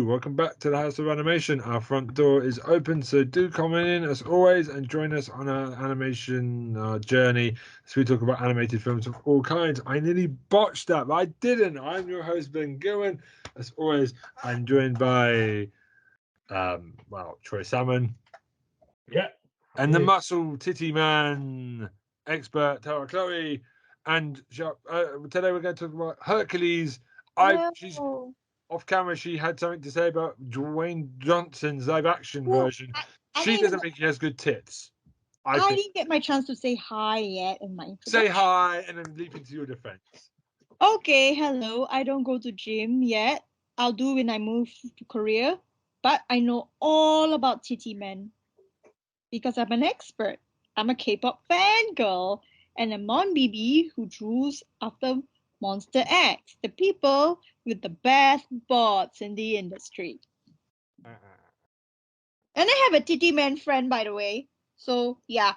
welcome back to the House of Animation. Our front door is open, so do come in as always and join us on our animation journey as we talk about animated films of all kinds. I nearly botched that, but I didn't. I'm your host, Ben Gillen. As always, I'm joined by, Troy Salmon. Yeah. And the muscle titty man expert, Tara Chloe. And today we're going to talk about Hercules. She's off camera. She had something to say about Dwayne Johnson's live action version. She doesn't think he has good tits. I didn't get my chance to say hi yet in my introduction. Say hi and then leap into your defense. Okay, hello. I don't go to gym yet. I'll do when I move to Korea. But I know all about titty men because I'm an expert. I'm a K-pop fangirl and a mon-BB who draws after Monster X, the people with the best bots in the industry. And I have a titty man friend, by the way. So, yeah.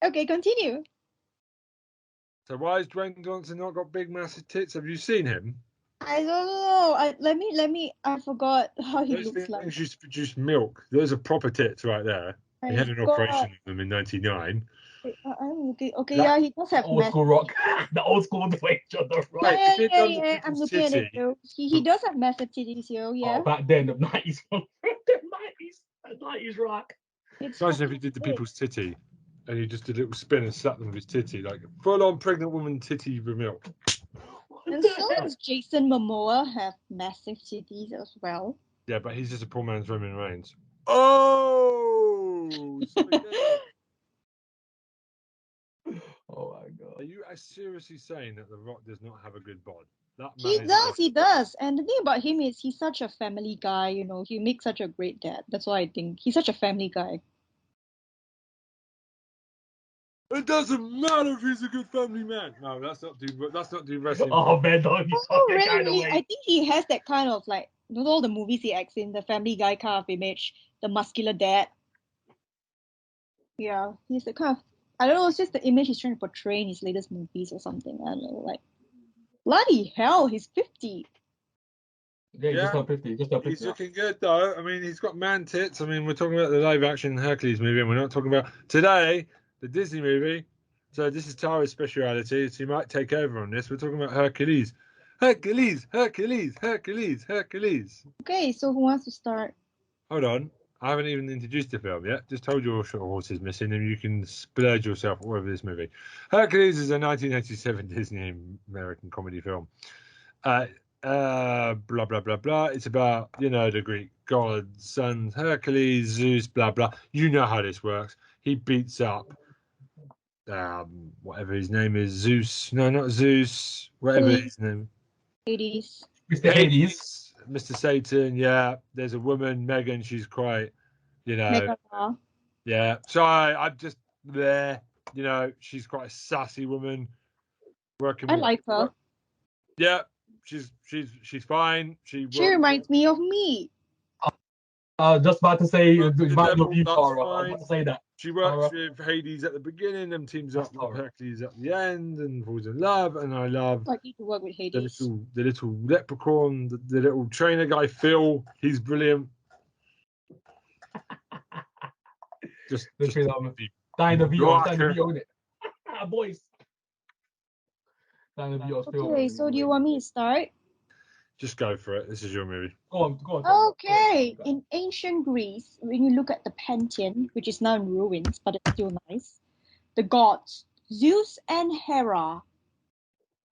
Okay, continue. So why has Dwayne Johnson not got big, massive tits? Have you seen him? I don't know. Let me. I forgot how he looks like. Those used to produce milk. Those are proper tits right there. He had an operation on them in '99. I'm looking. Okay, yeah, he does have old school rock. The old school Dwayne Johnson rock. Yeah. I'm looking at it too. He does have massive titties, yeah. Oh, back then, the 90s. The 90s rock. Imagine if he did the people's titty and he just did a little spin and slapped them with his titty, like a full-on pregnant woman titty with milk. And so does Jason Momoa have massive titties as well. Yeah, but he's just a poor man's Roman Reigns. Oh! Oh my god. Are you seriously saying that The Rock does not have a good bod? He does. And the thing about him is he's such a family guy, he makes such a great dad. That's why I think he's such a family guy. It doesn't matter if he's a good family man. No, that's not do wrestling. Oh man, don't you talk that kind of way. I think he has that kind of like, all the movies he acts in, the family guy kind of image, the muscular dad. Yeah, he's the kind of, I don't know, it's just the image he's trying to portray in his latest movies or something. I don't know, like, bloody hell, he's 50. Yeah, just not 50. He's looking good though. I mean, he's got man tits. I mean, we're talking about the live action Hercules movie, and we're not talking about today the Disney movie. So this is Tara's speciality. So you might take over on this. We're talking about Hercules. Hercules. Okay, so who wants to start? Hold on. I haven't even introduced the film yet. Just told you all short horse is missing, and you can splurge yourself all over this movie. Hercules is a 1987 Disney American comedy film. Blah blah blah blah. It's about the Greek gods, sons, Hercules, Zeus, blah blah. You know how this works. He beats up whatever his name is, Zeus. No, not Zeus. Whatever his name. Hades. Mr. Hades. Mr. Satan. Yeah. There's a woman, Megan. She's quite, Yeah. So I'm just there. She's quite a sassy woman. I like her. Yeah. She's fine. She reminds me of me. Just about to say, that. She works with Hades at the beginning and teams up with Hercules at the end and falls in love. And I love to work with Hades. The little leprechaun, the little trainer guy, Phil. He's brilliant. just dying to be on it. Boys. Okay, so do you want me to start? Just go for it. This is your movie. Go on. Okay. In ancient Greece, when you look at the Pantheon, which is now in ruins, but it's still nice, the gods, Zeus and Hera,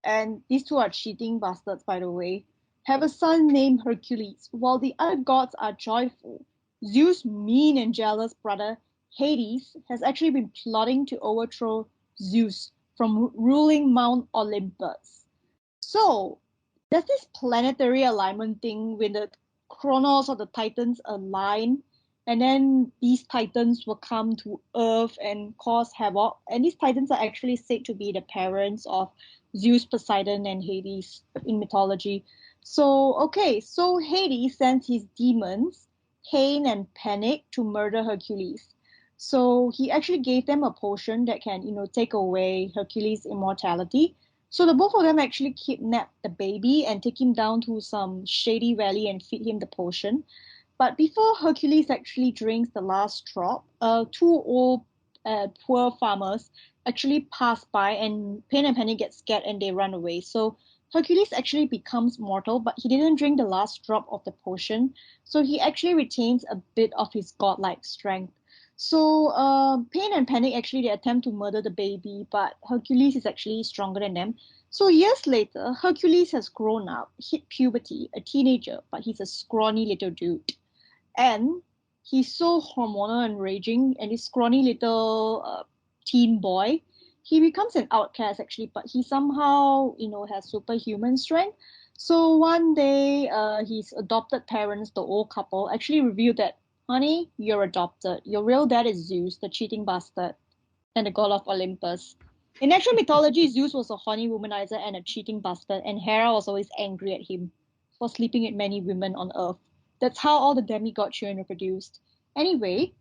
and these two are cheating bastards, by the way, have a son named Hercules, while the other gods are joyful. Zeus' mean and jealous brother, Hades, has actually been plotting to overthrow Zeus from ruling Mount Olympus. So, there's this planetary alignment thing when the chronos of the Titans align, and then these Titans will come to Earth and cause havoc. And these Titans are actually said to be the parents of Zeus, Poseidon, and Hades in mythology. So Hades sends his demons, Pain and Panic, to murder Hercules. So he actually gave them a potion that can, take away Hercules' immortality. So the both of them actually kidnap the baby and take him down to some shady valley and feed him the potion. But before Hercules actually drinks the last drop, two old poor farmers actually pass by, and Pain and Penny get scared and they run away. So Hercules actually becomes mortal, but he didn't drink the last drop of the potion, so he actually retains a bit of his godlike strength. So Pain and Panic actually they attempt to murder the baby, but Hercules is actually stronger than them. So years later, Hercules has grown up, hit puberty, a teenager, but he's a scrawny little dude. And he's so hormonal and raging, and this scrawny little teen boy, he becomes an outcast actually, but he somehow, has superhuman strength. So one day, his adopted parents, the old couple, actually revealed that, honey, you're adopted. Your real dad is Zeus, the cheating bastard, and the god of Olympus. In actual mythology, Zeus was a horny womanizer and a cheating bastard, and Hera was always angry at him for sleeping with many women on Earth. That's how all the demigod children were produced. Anyway,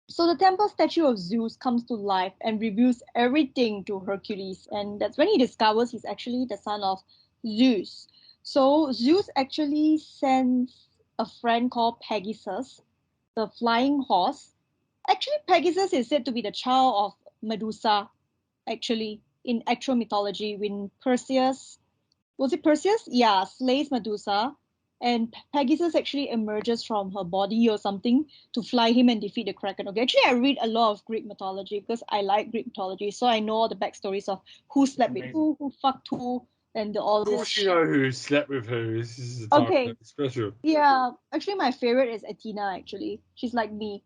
so the temple statue of Zeus comes to life and reveals everything to Hercules, and that's when he discovers he's actually the son of Zeus. So Zeus actually sends a friend called Pegasus, the flying horse. Actually, Pegasus is said to be the child of Medusa, actually, in actual mythology, when Perseus, was it Perseus? Yeah, slays Medusa, and Pegasus actually emerges from her body or something to fly him and defeat the Kraken. Okay, actually, I read a lot of Greek mythology because I like Greek mythology, so I know all the backstories of who slept with who fucked who, and all Of this. course, you know who slept with who. This is a Okay. special. Yeah, actually, my favorite is Athena. Actually, she's like me,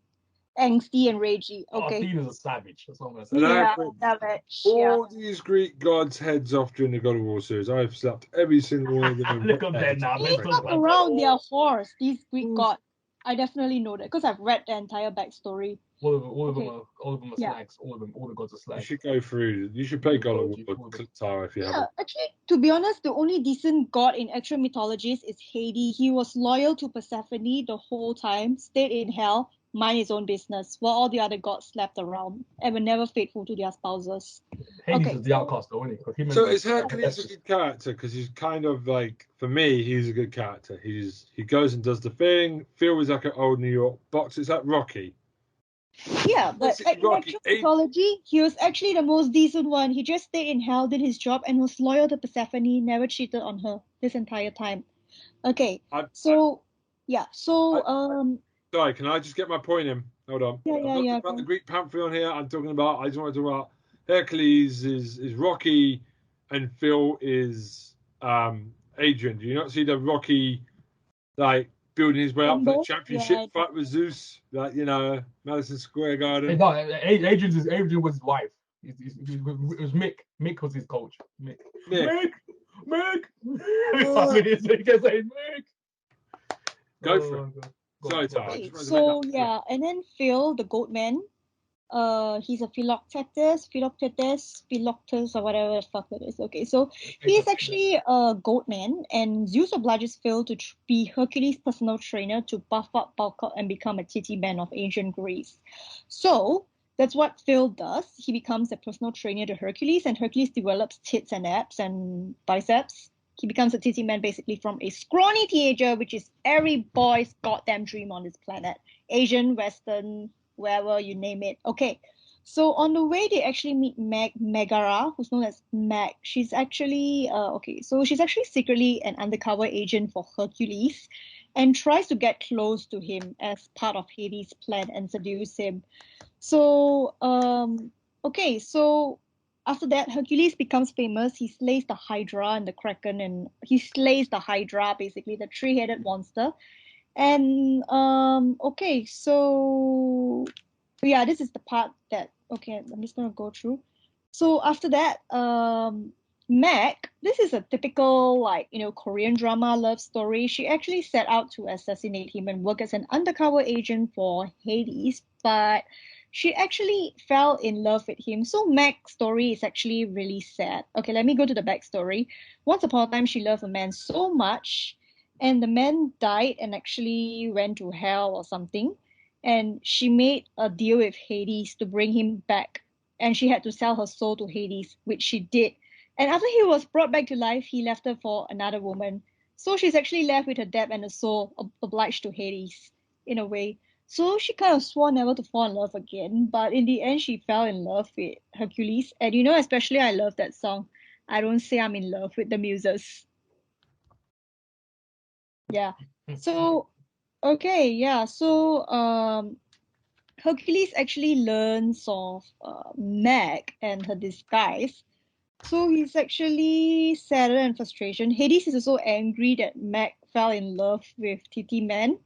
angsty and ragey. Oh, Okay. Athena's a savage. That's what I'm gonna say. And I Yeah, put savage. Yeah. all these Greek gods' heads off during the God of War series. I've slapped every single one of them. Look at them now. They Let's talk fuck about around that. their horse, these Greek gods. I definitely know that because I've read the entire backstory. All of Okay. them are Yeah. slags. All the gods are You slags. should go through. You should play God of Mythology, War, all of them. Tara, if you Yeah, haven't. actually, to be honest, the only decent god in actual mythologies is Hades. He was loyal to Persephone the whole time, stayed in hell, mind his own business, while all the other gods slept around and were never faithful to their spouses. Hades Okay, is the outcast, though, isn't he? So is Hercules a good character? Because he's kind of like, for me, he's a good character. He goes and does the thing. Phil is like an old New York boxer. It's like Rocky. yeah, but Basically, in Rocky. actual mythology, he was actually the most decent one. He just stayed in hell, did his job, and was loyal to Persephone, never cheated on her this entire time. Okay, so Sorry, can I just get my point in? Hold on. Yeah, I'm not talking about go the Greek pantheon here. I just want to talk about Hercules is Rocky and Phil is Adrian. Do you not see the Rocky like building his way up for the Rumble? championship Yeah, fight with Zeus? Like, Madison Square Garden. No, Adrian was his wife. It was Mick. Mick was his coach. Mick. Mick. He kept saying Mick. Go for it. Sorry, Tyler. okay, so yeah, and then Phil, the goat man, he's a Philoctetes, or whatever the fuck it is. Okay, so he's actually a goat man, and Zeus obliges Phil to be Hercules' personal trainer to buff up, bulk up, and become a titty man of ancient Greece. So that's what Phil does. He becomes a personal trainer to Hercules, and Hercules develops tits and abs and biceps. He becomes a titty man basically from a scrawny teenager, which is every boy's goddamn dream on this planet. Asian, Western, wherever you name it. Okay, so on the way they actually meet Megara, who's known as Meg. She's actually she's actually secretly an undercover agent for Hercules, and tries to get close to him as part of Hades' plan and seduce him. So so after that, Hercules becomes famous. He slays the Hydra and the Kraken, and he slays the Hydra, basically the three-headed monster. And so yeah, this is the part that I'm just gonna go through. So after that, Meg, this is a typical Korean drama love story. She actually set out to assassinate him and work as an undercover agent for Hades, but she actually fell in love with him. So Meg's story is actually really sad. Okay, let me go to the backstory. Once upon a time, she loved a man so much, and the man died and actually went to hell or something. And she made a deal with Hades to bring him back. And she had to sell her soul to Hades, which she did. And after he was brought back to life, he left her for another woman. So she's actually left with her debt and a soul, obliged to Hades, in a way. So she kind of swore never to fall in love again, but in the end, she fell in love with Hercules. And especially I love that song. I don't say I'm in love with the muses. Yeah. So, okay, yeah. So, Hercules actually learns of Meg and her disguise. So he's actually sadder and frustration. Hades is also angry that Meg fell in love with Titi Man.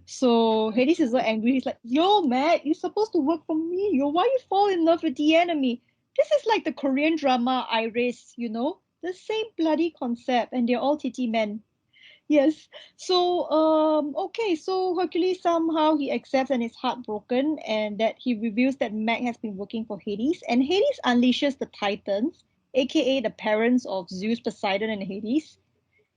So Hades is so angry. He's like, "Yo, Meg, you're supposed to work for me. Why you fall in love with the enemy?" This is like the Korean drama Iris, the same bloody concept, and they're all Titi men. Yes. So, okay. So Hercules somehow he accepts and is heartbroken, and that he reveals that Meg has been working for Hades, and Hades unleashes the Titans, aka the parents of Zeus, Poseidon, and Hades.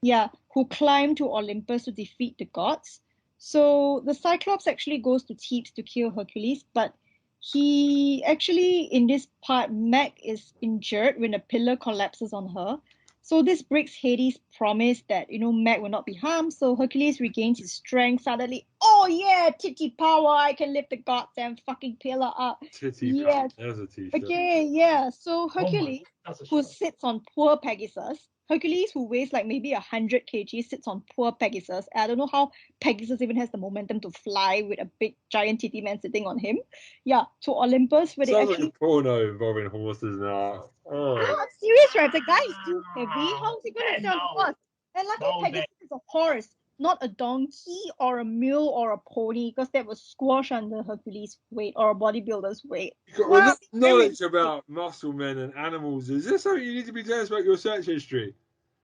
Yeah, who climb to Olympus to defeat the gods. So the Cyclops actually goes to Thebes to kill Hercules, but he actually in this part Meg is injured when a pillar collapses on her. So this breaks Hades' promise that Meg will not be harmed. So Hercules regains his strength suddenly. Oh yeah, titty power! I can lift the goddamn fucking pillar up. Titty. Yes. There's a t-shirt. Okay, yeah. So Oh my, Hercules, that's a who shirt. sits on poor Pegasus. Hercules, who weighs like maybe 100 kg, sits on poor Pegasus. I don't know how Pegasus even has the momentum to fly with a big giant titty man sitting on him. Yeah, to Olympus, where they Sounds actually. like a porno involving horses now. No, Oh. I'm serious, right? The guy is too heavy. How is he going to And sell the horse? And luckily, no, Pegasus is a horse, not a donkey or a mule or a pony, because that would squash under Hercules' weight or a bodybuilder's weight. You've got Wow, enough very knowledge about muscle men and animals. Is this something you need to be telling us about your search history?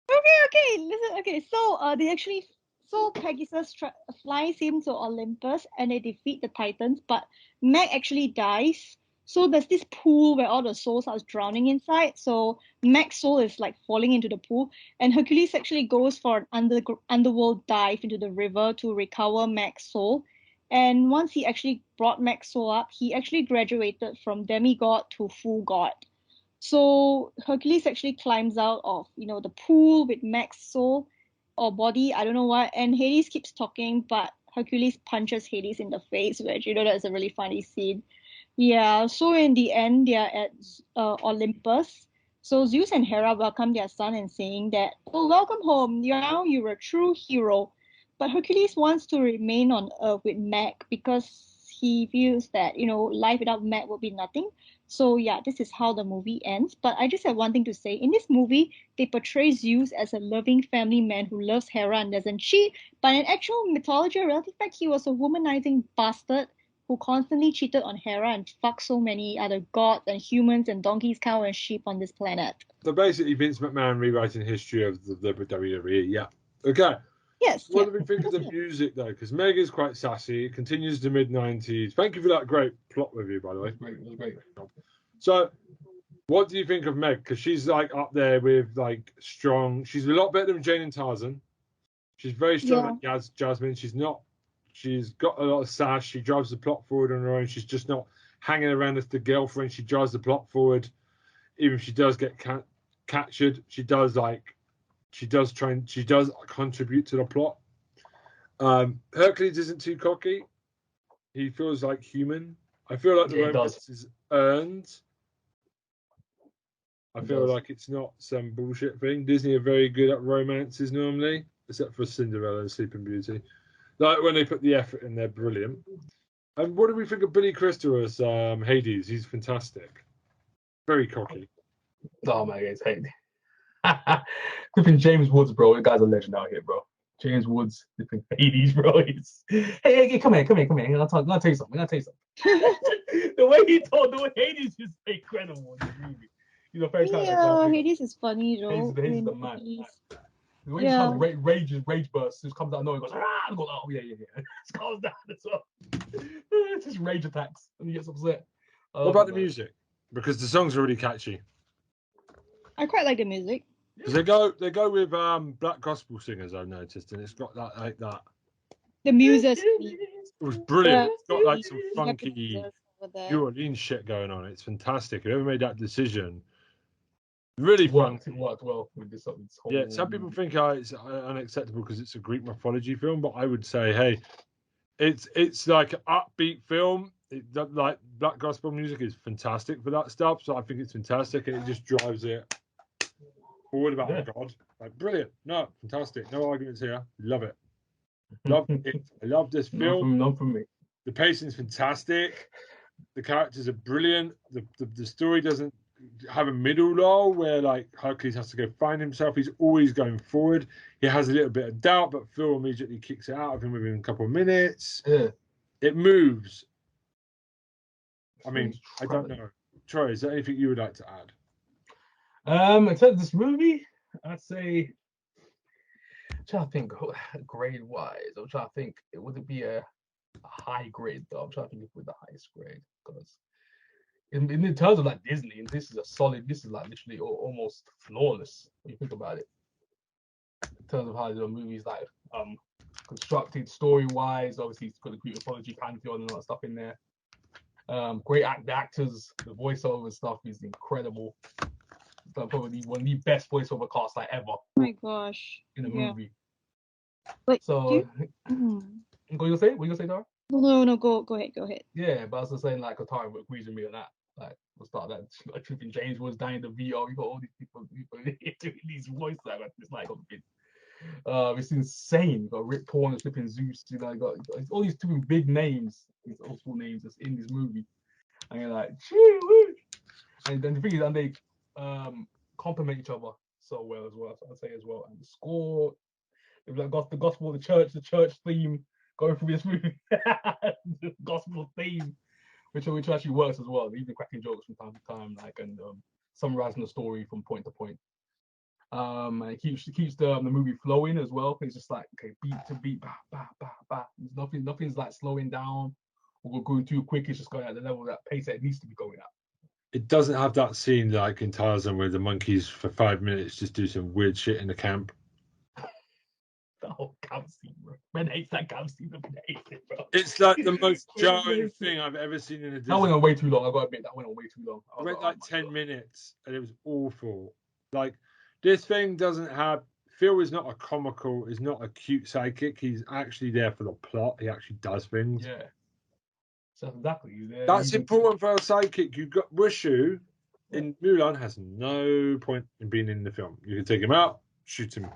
Okay, listen. Okay, so so Pegasus flies him to Olympus and they defeat the Titans, but Meg actually dies. So there's this pool where all the souls are drowning inside. So Meg's soul is like falling into the pool, and Hercules actually goes for an underworld dive into the river to recover Meg's soul. And once he actually brought Meg's soul up, he actually graduated from demigod to full god. So Hercules actually climbs out of, the pool with Meg's soul or body, I don't know what, and Hades keeps talking, but Hercules punches Hades in the face, which, that's a really funny scene. Yeah, so in the end, they are at Olympus. So Zeus and Hera welcome their son and saying that, "Oh, welcome home. Now you're a true hero." But Hercules wants to remain on Earth with Meg because he feels that, life without Meg would be nothing. So yeah, this is how the movie ends. But I just have one thing to say. In this movie, they portray Zeus as a loving family man who loves Hera and doesn't cheat. But in actual mythology or relative fact, he was a womanizing bastard who constantly cheated on Hera and fucked so many other gods and humans and donkeys, cows, and sheep on this planet. So basically, Vince McMahon rewriting history of the WWE. Yeah. Okay. Yes. What Yeah. do we think of the music though? Because Meg is quite sassy. It continues to mid-90s. Thank you for that great plot review, by the way. It was great. So, what do you think of Meg? Because she's like up there with like strong. She's a lot better than Jane and Tarzan. She's very strong like Jasmine. She's not. She's got a lot of sass. She drives the plot forward on her own. She's just not hanging around as the girlfriend. She drives the plot forward. Even if she does get captured, she does contribute to the plot. Hercules isn't too cocky. He feels like human. I feel like the romance is earned. I feel like it's not some bullshit thing. Disney are very good at romances normally, except for Cinderella and Sleeping Beauty. Like when they put the effort in, they're brilliant. And what do we think of Billy Crystal as Hades? He's fantastic. Very cocky. Oh my God, it's Hades. Flipping James Woods, bro. The guy's a legend out here, bro. James Woods, flipping Hades, bro. Hey, come here. I'll tell you something. The way Hades is incredible in this movie. Yeah, Hades is funny though. Hades is the man. The way he has rage bursts, just comes out of nowhere, goes, ah, goes, oh yeah. It calms down as well. It's just rage attacks, and he gets upset. What about the music? Because the songs are really catchy. I quite like the music. Because they go with black gospel singers, I've noticed, and it's got that like that. The muses. It was brilliant. It's got like some funky over there. New Orleans shit going on. It's fantastic. Whoever made that decision Really fun. It worked well with this whole. Yeah, some people think it's unacceptable because it's a Greek mythology film, but I would say, hey, it's like an upbeat film. Like black gospel music is fantastic for that stuff, so I think it's fantastic, and it just drives it forward about God. Like brilliant, no, fantastic, no arguments here. Love it, love it. I love this film. None from me. The pacing's fantastic. The characters are brilliant. The story doesn't have a middle lull where like Hercules has to go find himself. He's always going forward. He has a little bit of doubt, but Phil immediately kicks it out of him within a couple of minutes. Yeah. It moves. I mean, I don't know. Troy, is there anything you would like to add? In terms of this movie, I'd say, I'm trying to think grade wise. I'm trying to think, would it be a high grade though? I'm trying to think if with the highest grade, because in terms of like Disney, and this is like literally almost flawless when you think about it. In terms of how the movie's like constructed story wise, obviously it's got the Greek mythology pantheon and all that stuff in there. Great actors, the voiceover stuff is incredible. Probably one of the best voiceover casts like ever. Oh my gosh. In a movie. Wait, so what you gonna say, Tara? No, go ahead. Yeah, but I was just saying like Tara agrees with me on that. Like the start that like Trippin' James was dying the VO, you got all these people doing these voices like it's like it's insane. You got Rip Torn and Flipping Zeus, you know, you got all these two big names, these old school names that's in this movie. And you're like, and then the thing is, and they complement each other so well as well. So I'd say as well. And the score, like got the gospel, the church theme going through this movie, the gospel theme, which actually works as well. Even cracking jokes from time to time, like and summarizing the story from point to point. And it keeps the movie flowing as well. It's just like okay, beat to beat, bah, bah, bah, bah. Nothing's like slowing down or going too quick. It's just going at the level that pace that it needs to be going at. It doesn't have that scene like in Tarzan where the monkeys for 5 minutes just do some weird shit in the camp. The whole camp scene, bro. Ben hates that camp scene. Ben hates it, bro. It's like the most jarring thing I've ever seen in a Disney. That went on way too long. I gotta admit, that went on way too long. It went like 10 minutes and it was awful. Like this thing doesn't have. Phil is not a cute sidekick. He's actually there for the plot. He actually does things. Yeah. So exactly. That's important for a sidekick. You've got Wushu in Mulan has no point in being in the film. You can take him out, shoot him.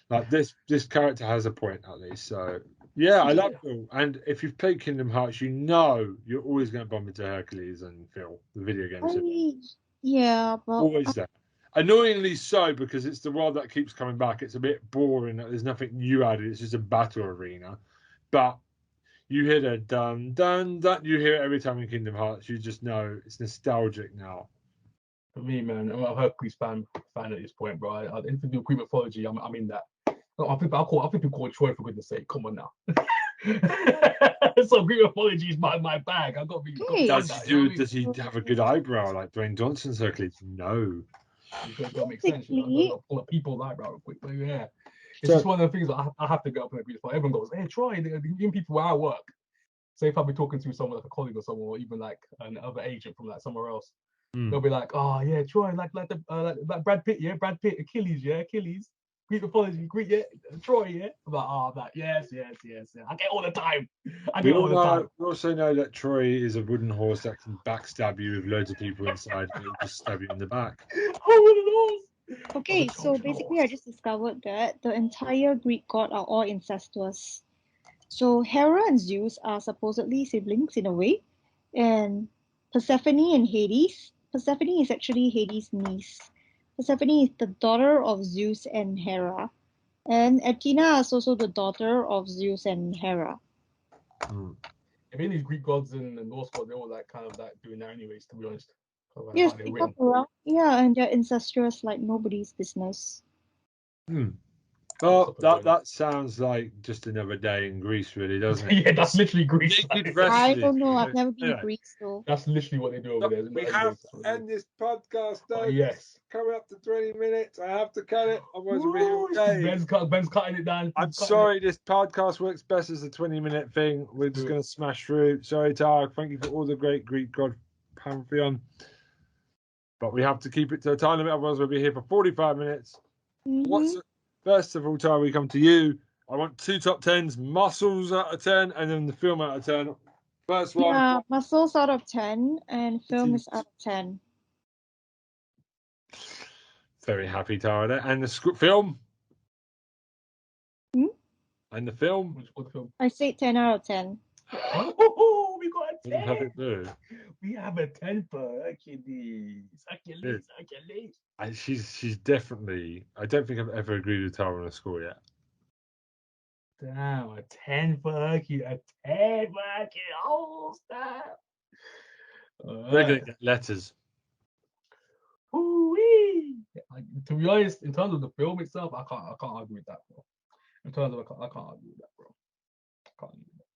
Like this character has a point at least. So yeah, I love Phil. And if you've played Kingdom Hearts, you know you're always going to bump into Hercules and Phil, the video games. Yeah, but always there. Annoyingly so, because it's the world that keeps coming back. It's a bit boring. There's nothing new added. It's just a battle arena. But you hear the dun dun dun. You hear it every time in Kingdom Hearts. You just know it's nostalgic now. For me, man, I'm a Hercules fan at this point, bro. I into the Greek mythology. I'm in that. I think people call Troy for goodness sake. Come on now. So Greek mythology is my bag. I got to be. Hey. Does he have a good eyebrow like Dwayne Johnson's Hercules? No. It don't make sense. You know? I'll pull a people's eyebrow real quick. But yeah, it's just one of the things that I have to go up in a Greek mythology. Everyone goes, "Hey, Troy." Even people where I work. Say if I'll be talking to someone like a colleague or someone, or even like another agent from like somewhere else, they'll be like, "Oh yeah, Troy, like Brad Pitt, yeah, Brad Pitt, Achilles, yeah, Achilles, Greek mythology, Greek, yeah, Troy, yeah." I'm like, "Oh, that, yes. I get all the time. We also know that Troy is a wooden horse that can backstab you with loads of people inside and it'll just stab you in the back. Oh, wooden horse. Okay, so basically I just discovered that the entire Greek god are all incestuous. So Hera and Zeus are supposedly siblings in a way, and Persephone and Hades. Persephone is actually Hades' niece. Persephone is the daughter of Zeus and Hera, and Athena is also the daughter of Zeus and Hera. I mean, these Greek gods and Norse gods, they all like kind of like doing that anyways, to be honest. Yes, they come around. Yeah, and they're incestuous like nobody's business. Well, that sounds like just another day in Greece, really, doesn't it? Yeah, that's literally Greece. I don't know. I've never been to Greece, though. That's literally what they do over there. We have to end this podcast, though. Yes. Coming up to 20 minutes. I have to cut it. Otherwise, we'll be okay. Ben's cutting it down. I'm sorry, this podcast works best as a 20-minute thing. We're just going to smash through. Sorry, Tarek. Thank you for all the great Greek god pantheon. but we have to keep it to a time limit, otherwise we'll be here for 45 minutes. Mhm. First of all, Tara, we come to you. I want 2 top 10s, Muscles out of 10, and then the film out of 10. First one. Yeah, Muscles out of 10 and film is out of 10. Very happy, Tara. There. And the film? Hmm? And the film? What film? I say 10 out of 10. Oh, we got a What did Perfect 10. Blue? We have a 10 for Hercules. Hercules. And she's definitely. I don't think I've ever agreed with Tara on a score yet. Damn, a 10 for Hercules. A 10 for Hercules. Oh, stop. They're gonna get letters. Ooh-wee. Like, to be honest, in terms of the film itself, I can't argue with that, bro. In terms of I can't argue with that, bro. I can't argue with that.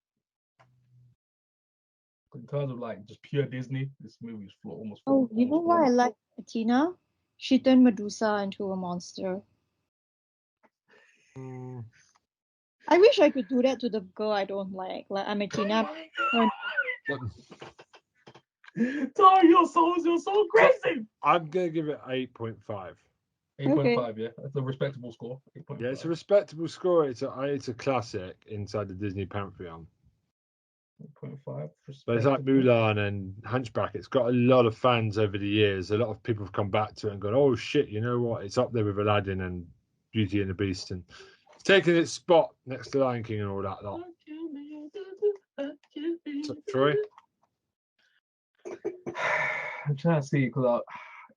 In terms of like just pure Disney, this movie is almost. Oh, you know why I like Athena? She turned Medusa into a monster. I wish I could do that to the girl I don't like. Like I'm Athena. Tara, you're so aggressive. I'm gonna give it 8.5. 8.5, yeah. That's a respectable score. 8.5. Yeah, it's a respectable score. It's a classic inside the Disney pantheon. 8.5. But it's like Mulan and Hunchback. It's got a lot of fans over the years. A lot of people have come back to it and gone, "Oh shit, you know what? It's up there with Aladdin and Beauty and the Beast, and it's taking its spot next to Lion King and all that lot." So, Troy, I'm trying to see because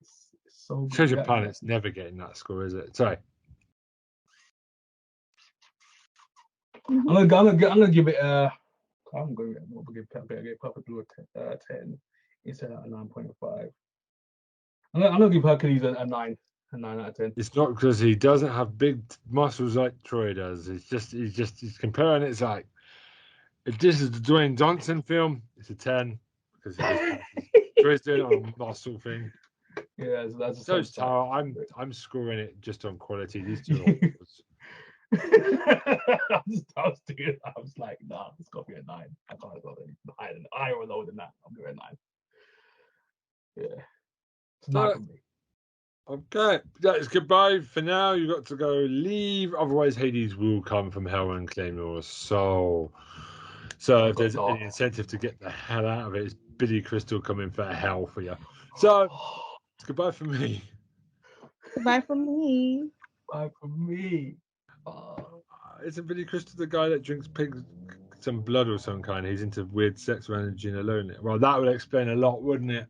it's so good. Treasure Planet's never getting that score, is it? Sorry. I'm gonna give it I'm going to give Perfect Blue a 10 instead of a 9.5. I'm gonna give Hercules a 9 out of 10. It's not because he doesn't have big muscles like Troy does. It's just he's comparing. It's like if this is the Dwayne Johnson film, it's a 10 because Troy's doing it on a muscle thing. Yeah, so that's So Tara, I'm scoring it just on quality. These two are I was like, nah, it's got to be a 9. I can't go any higher or lower than that. I'm going 9. Yeah. It's 9 for me. Okay, that is goodbye for now. You got to go leave, otherwise Hades will come from hell and claim your soul. So if there's any incentive to get the hell out of it, it's Billy Crystal coming for hell for you. So it's goodbye from me. Goodbye from me. Bye from me. Isn't Billy Crystal the guy that drinks some blood or some kind? He's into weird sex around Gina Lonely. Well, that would explain a lot, wouldn't it?